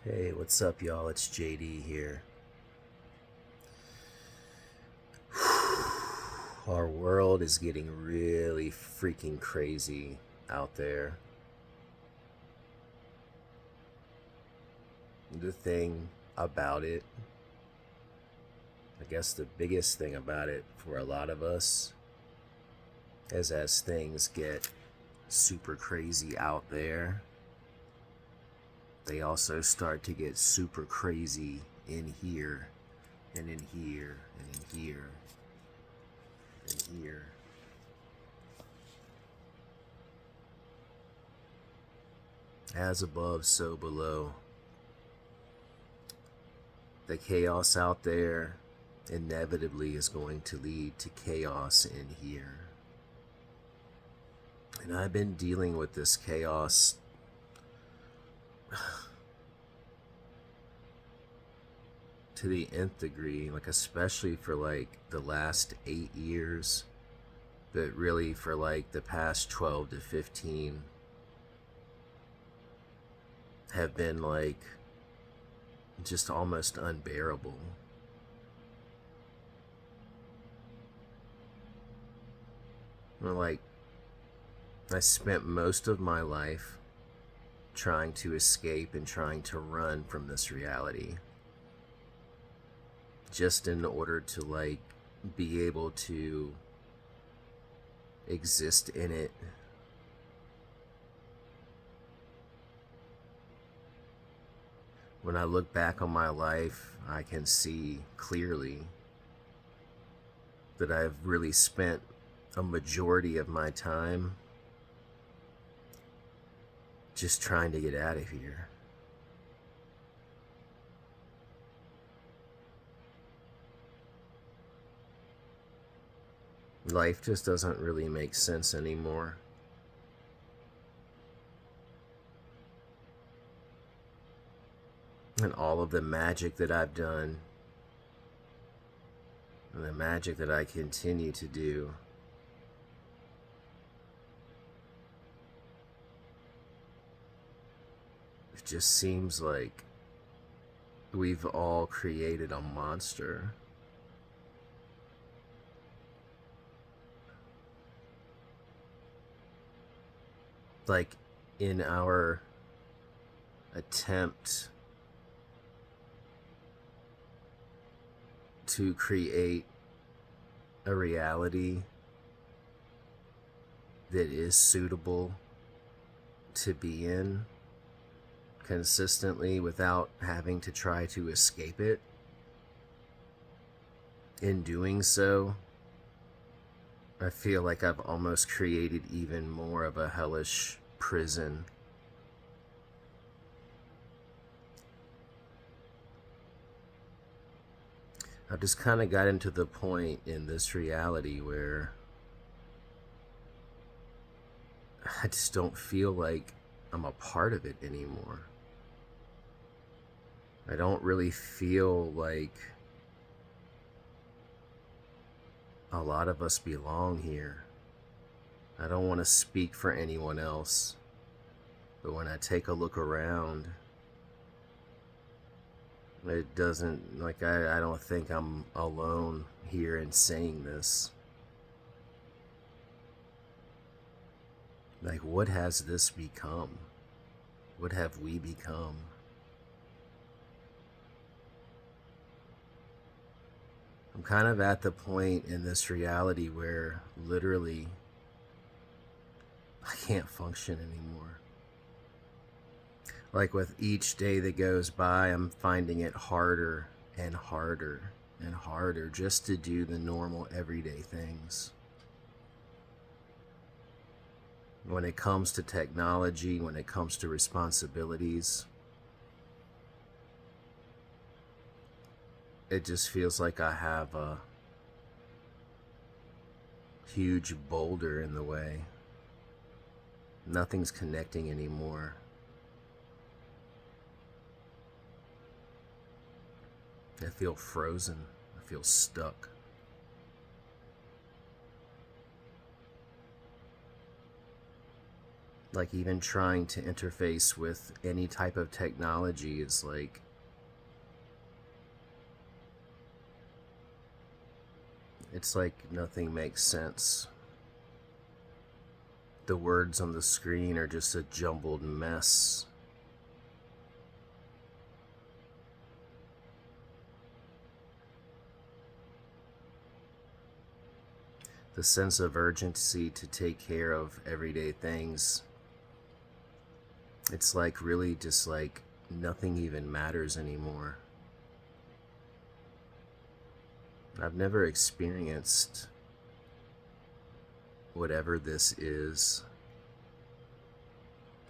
Hey, what's up, y'all? It's JD here. Our world is getting really freaking crazy out there. The thing about it, I guess the biggest thing about it for a lot of us, is as things get super crazy out there, they also start to get super crazy in here, and in here, and in here, and here. As above, so below. The chaos out there inevitably is going to lead to chaos in here. And I've been dealing with this chaos to the nth degree, like especially for like the last 8 years, but really for like the past 12 to 15 have been like just almost unbearable. Like, I spent most of my life trying to escape and trying to run from this reality, just in order to like be able to exist in it. When I look back on my life, I can see clearly that I've really spent a majority of my time just trying to get out of here. Life just doesn't really make sense anymore. And all of the magic that I've done, and the magic that I continue to do, it just seems like we've all created a monster. Like, in our attempt to create a reality that is suitable to be in consistently without having to try to escape it. In doing so, I feel like I've almost created even more of a hellish prison. I've just kind of gotten to the point in this reality where I just don't feel like I'm a part of it anymore. I don't really feel like a lot of us belong here. I don't want to speak for anyone else, but when I take a look around, it doesn't, like, I don't think I'm alone here in saying this. Like, what has this become? What have we become? I'm kind of at the point in this reality where literally I can't function anymore. Like, with each day that goes by, I'm finding it harder and harder and harder just to do the normal everyday things. When it comes to technology, when it comes to responsibilities, it just feels like I have a huge boulder in the way. Nothing's connecting anymore. I feel frozen. I feel stuck. Like, even trying to interface with any type of technology is like, it's like nothing makes sense. The words on the screen are just a jumbled mess. The sense of urgency to take care of everyday things, it's like really just like nothing even matters anymore. I've never experienced whatever this is,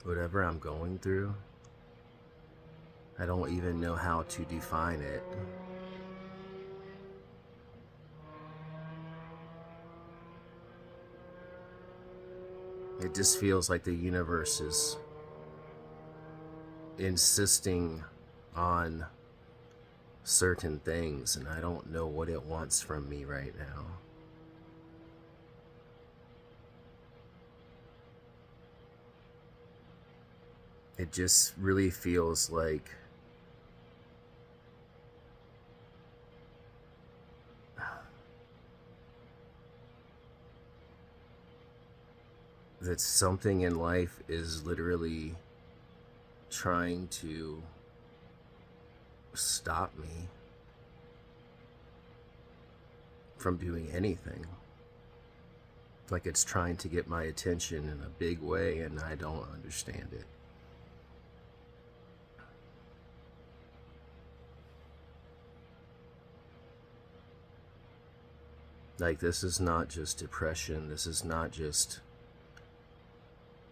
whatever I'm going through. I don't even know how to define it. It just feels like the universe is insisting on certain things, and I don't know what it wants from me right now. It just really feels like that something in life is literally trying to stop me from doing anything. Like it's trying to get my attention in a big way, and I don't understand it. Like, this is not just depression, this is not just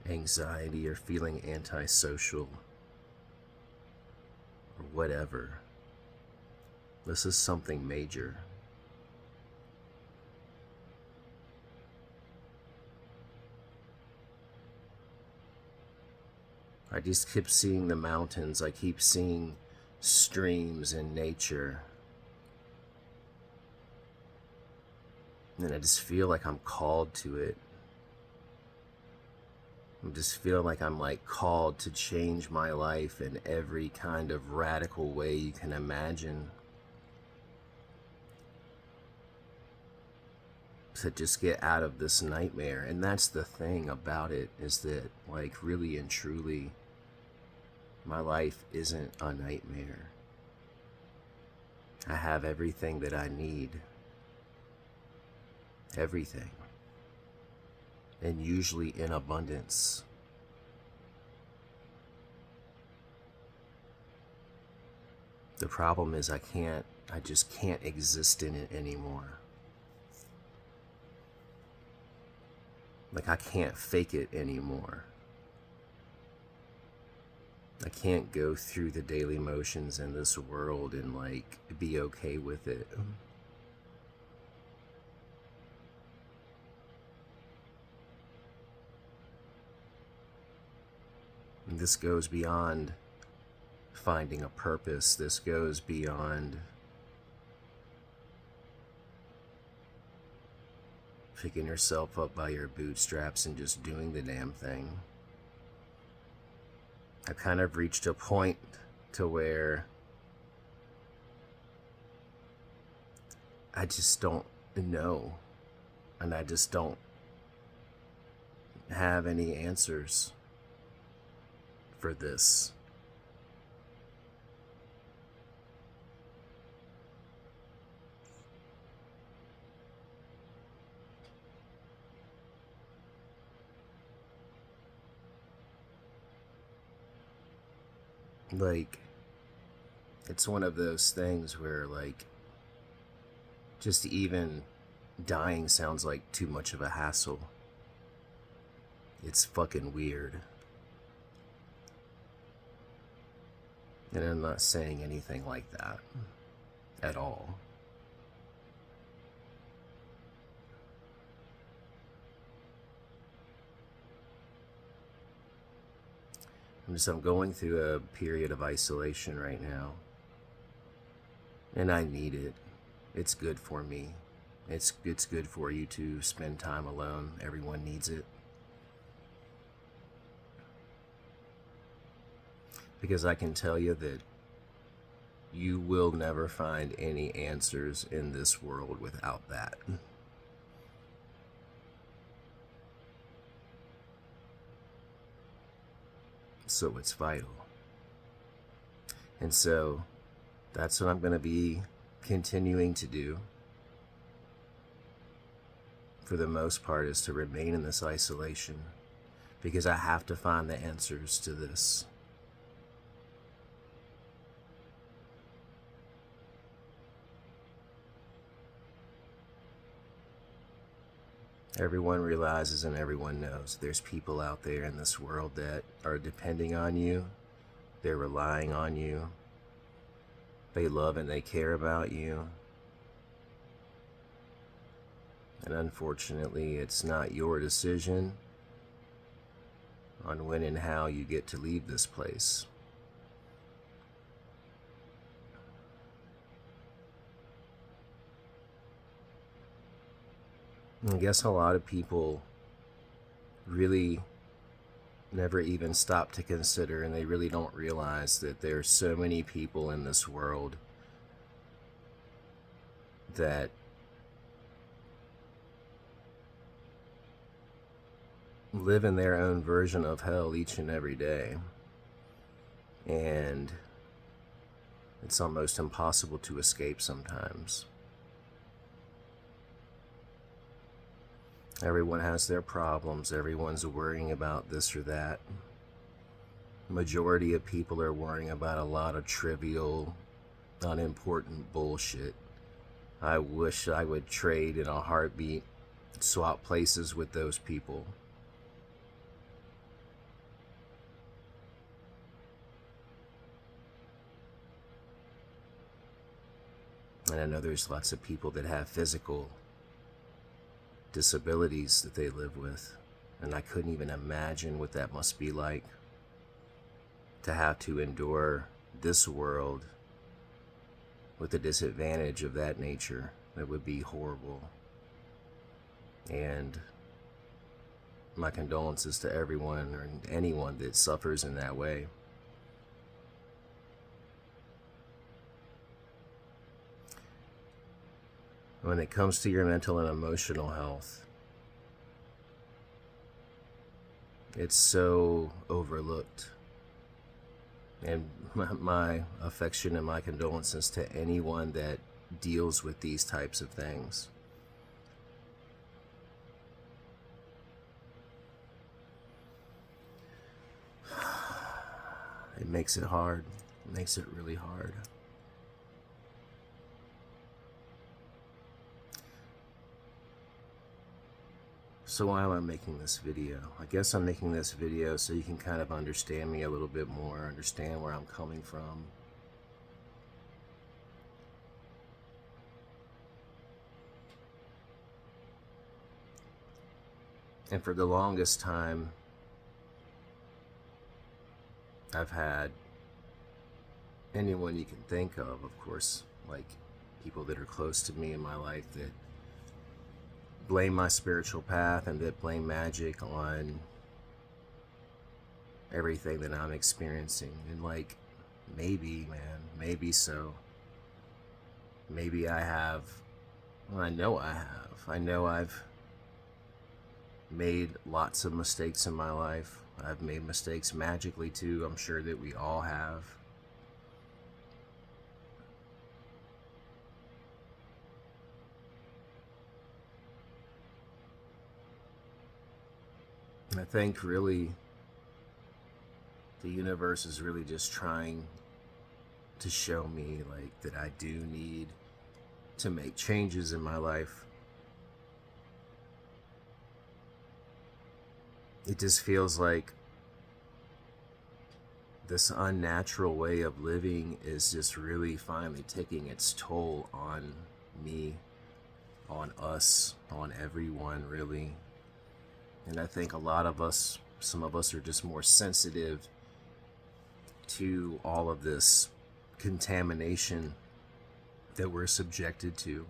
anxiety or feeling antisocial or whatever. This is something major. I just keep seeing the mountains, I keep seeing streams in nature. And I just feel like I'm called to it. I just feel like I'm like called to change my life in every kind of radical way you can imagine. To just get out of this nightmare. And that's the thing about it, is that like really and truly my life isn't a nightmare. I have everything that I need. Everything. And usually in abundance. The problem is I just can't exist in it anymore. Like I can't fake it anymore. I can't go through the daily motions in this world and like be okay with it. And this goes beyond finding a purpose. This goes beyond picking yourself up by your bootstraps and just doing the damn thing. I kind of reached a point to where I just don't know, and I just don't have any answers for this. Like, it's one of those things where like just even dying sounds like too much of a hassle. It's fucking weird. And I'm not saying anything like that at all. I'm going through a period of isolation right now. And I need it. It's good for me. It's good for you to spend time alone. Everyone needs it. because I can tell you that you will never find any answers in this world without that. So it's vital. And so that's what I'm going to be continuing to do for the most part, is to remain in this isolation, because I have to find the answers to this. Everyone realizes and everyone knows there's people out there in this world that are depending on you. They're relying on you. They love and they care about you. And unfortunately, it's not your decision on when and how you get to leave this place. I guess a lot of people really never even stop to consider, and they really don't realize that there's so many people in this world that live in their own version of hell each and every day. And it's almost impossible to escape sometimes. Everyone has their problems. Everyone's worrying about this or that. Majority of people are worrying about a lot of trivial, unimportant bullshit. I wish I would trade in a heartbeat, swap places with those people. And I know there's lots of people that have physical disabilities that they live with, and I couldn't even imagine what that must be like, to have to endure this world with a disadvantage of that nature. That would be horrible. And my condolences to everyone or anyone that suffers in that way. When it comes to your mental and emotional health, it's so overlooked. And my affection and my condolences to anyone that deals with these types of things. It makes it hard. It makes it really hard. So why am I making this video? I guess I'm making this video so you can kind of understand me a little bit more, understand where I'm coming from. And for the longest time, I've had anyone you can think of course, like people that are close to me in my life, that blame my spiritual path and that blame magic on everything that I'm experiencing. And like, maybe, man, maybe so. Maybe I have, well, I know I have. I know I've made lots of mistakes in my life. I've made mistakes magically too. I'm sure that we all have. I think really the universe is really just trying to show me like that I do need to make changes in my life. It just feels like this unnatural way of living is just really finally taking its toll on me, on us, on everyone really. And I think a lot of us, some of us are just more sensitive to all of this contamination that we're subjected to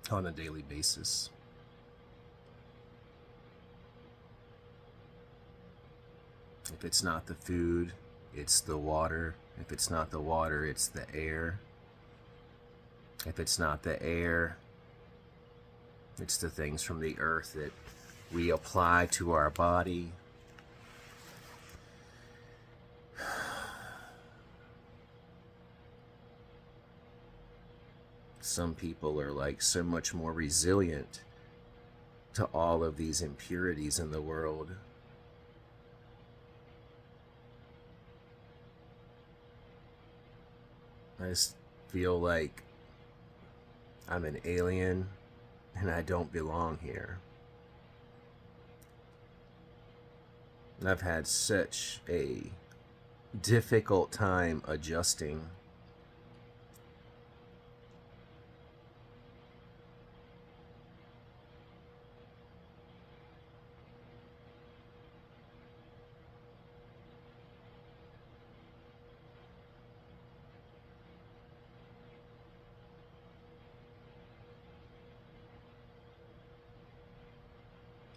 on a daily basis. If it's not the food, it's the water. If it's not the water, it's the air. If it's not the air, it's the things from the earth that we apply to our body. Some people are like so much more resilient to all of these impurities in the world. I just feel like I'm an alien and I don't belong here. And I've had such a difficult time adjusting.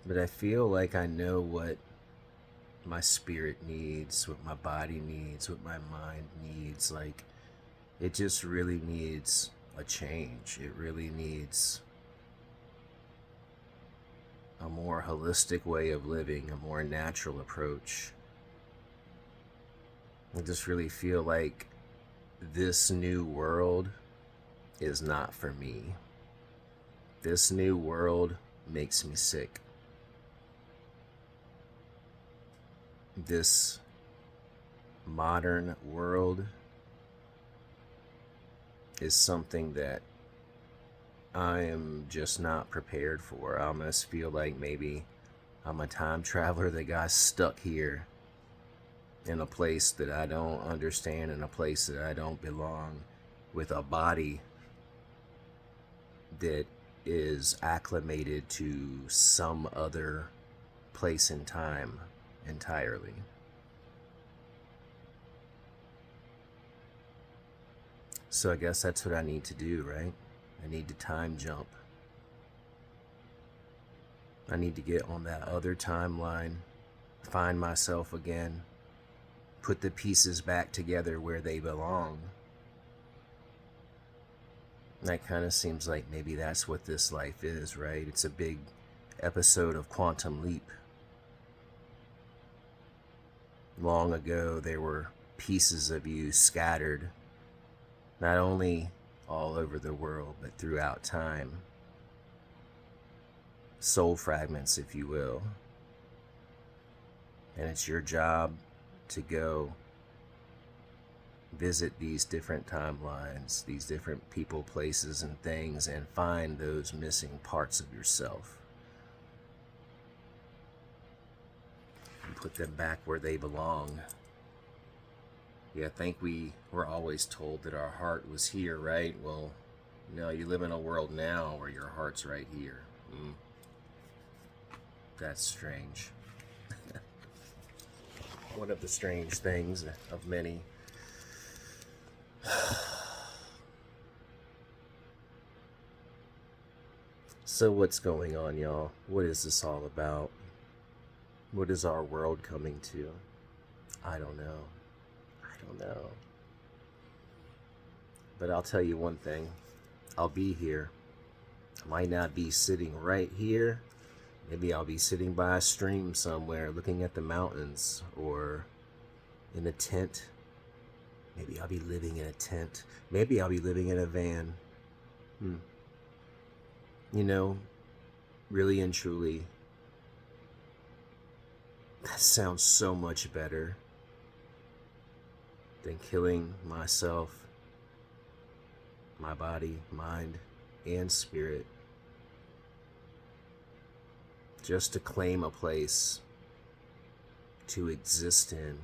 But I feel like I know what my spirit needs, what my body needs, what my mind needs. Like, it just really needs a change. It really needs a more holistic way of living, a more natural approach. I just really feel like this new world is not for me. This new world makes me sick. This modern world is something that I am just not prepared for. I almost feel like maybe I'm a time traveler that got stuck here in a place that I don't understand, in a place that I don't belong, with a body that is acclimated to some other place and time entirely. So I guess that's what I need to do, right? I need to time jump. I need to get on that other timeline, find myself again, put the pieces back together where they belong. That kind of seems like maybe that's what this life is, right? It's a big episode of Quantum Leap. Long ago, there were pieces of you scattered, not only all over the world, but throughout time. Soul fragments, if you will. And it's your job to go visit these different timelines, these different people, places, and things, and find those missing parts of yourself. And put them back where they belong. Yeah, I think we were always told that our heart was here, right? Well, no, you live in a world now where your heart's right here. That's strange. One of the strange things of many. So what's going on, y'all? What is this all about? What is our world coming to? I don't know. But I'll tell you one thing. I'll be here. I might not be sitting right here. Maybe I'll be sitting by a stream somewhere looking at the mountains, or in a tent. Maybe I'll be living in a tent. Maybe I'll be living in a van. You know, really and truly, that sounds so much better than killing myself, my body, mind, and spirit, just to claim a place to exist in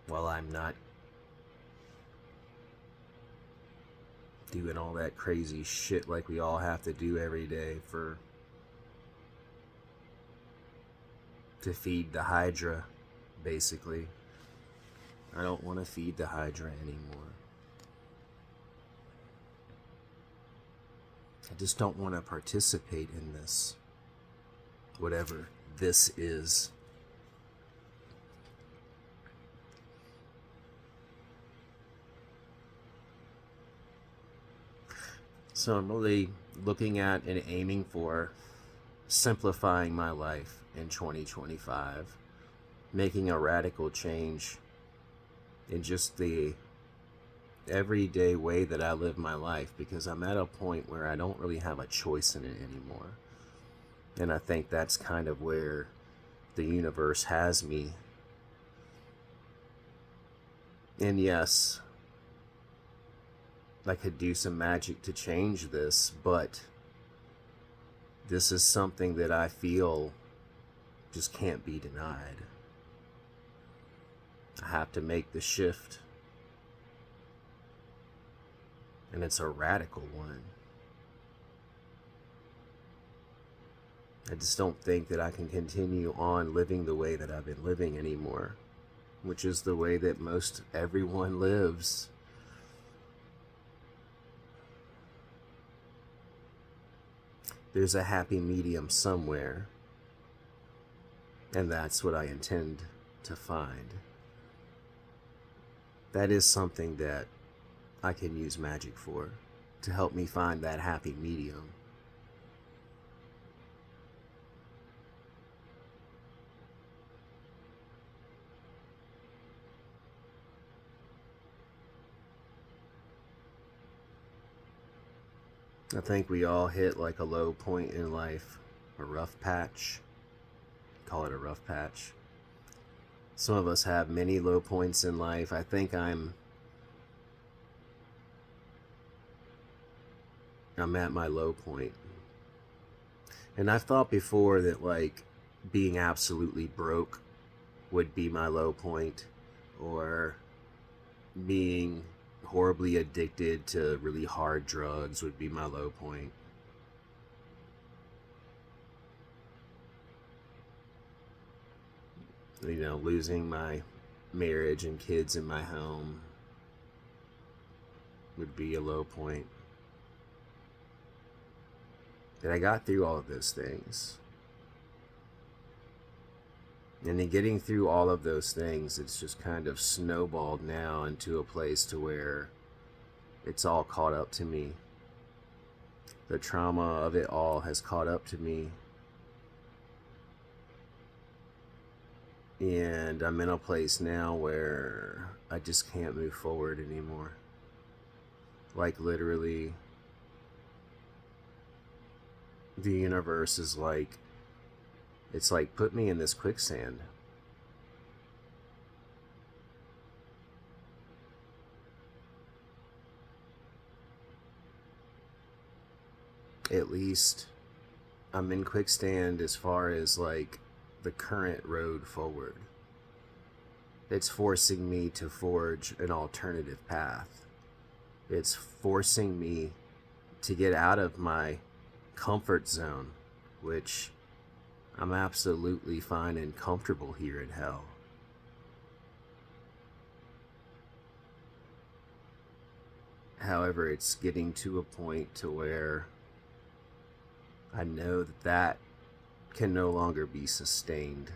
while I'm not doing all that crazy shit like we all have to do every day to feed the Hydra, basically. I don't want to feed the Hydra anymore. I just don't want to participate in this, whatever this is. So I'm really looking at and aiming for simplifying my life in 2025, making a radical change in just the everyday way that I live my life, because I'm at a point where I don't really have a choice in it anymore. And I think that's kind of where the universe has me. And yes, I could do some magic to change this, but this is something that I feel just can't be denied. I have to make the shift. And it's a radical one. I just don't think that I can continue on living the way that I've been living anymore, which is the way that most everyone lives. There's a happy medium somewhere, and that's what I intend to find. That is something that I can use magic for, to help me find that happy medium. I think we all hit like a low point in life, a rough patch. Call it a rough patch. Some of us have many low points in life. I think I'm at my low point. And I've thought before that like being absolutely broke would be my low point, or being horribly addicted to really hard drugs would be my low point. You know, losing my marriage and kids in my home would be a low point. And I got through all of those things. And in getting through all of those things, it's just kind of snowballed now into a place to where it's all caught up to me. The trauma of it all has caught up to me. And I'm in a place now where I just can't move forward anymore. Like literally, the universe is like, it's like, put me in this quicksand. At least I'm in quicksand as far as like the current road forward. It's forcing me to forge an alternative path. It's forcing me to get out of my comfort zone, which I'm absolutely fine and comfortable here in hell. However, it's getting to a point to where I know that that can no longer be sustained.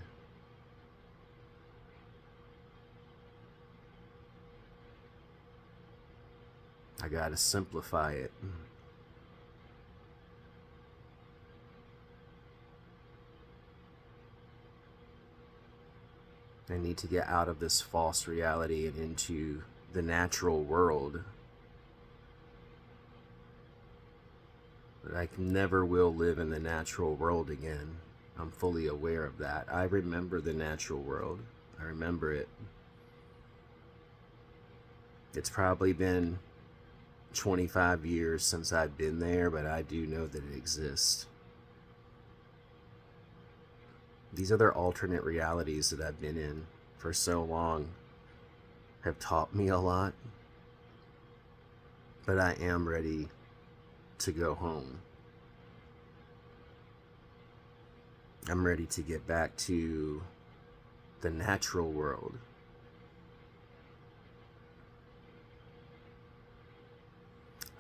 I gotta simplify it. I need to get out of this false reality and into the natural world. But I never will live in the natural world again. I'm fully aware of that. I remember the natural world. I remember it. It's probably been 25 years since I've been there, but I do know that it exists. These other alternate realities that I've been in for so long have taught me a lot, but I am ready to go home. I'm ready to get back to the natural world.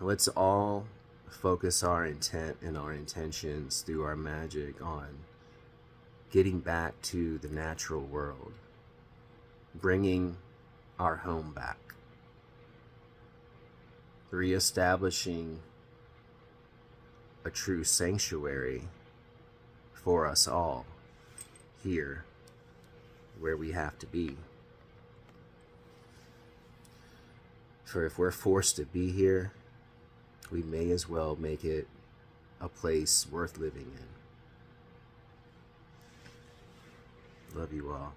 Let's all focus our intent and our intentions through our magic on getting back to the natural world, bringing our home back, reestablishing a true sanctuary for us all here where we have to be. For if we're forced to be here, we may as well make it a place worth living in. Love you all.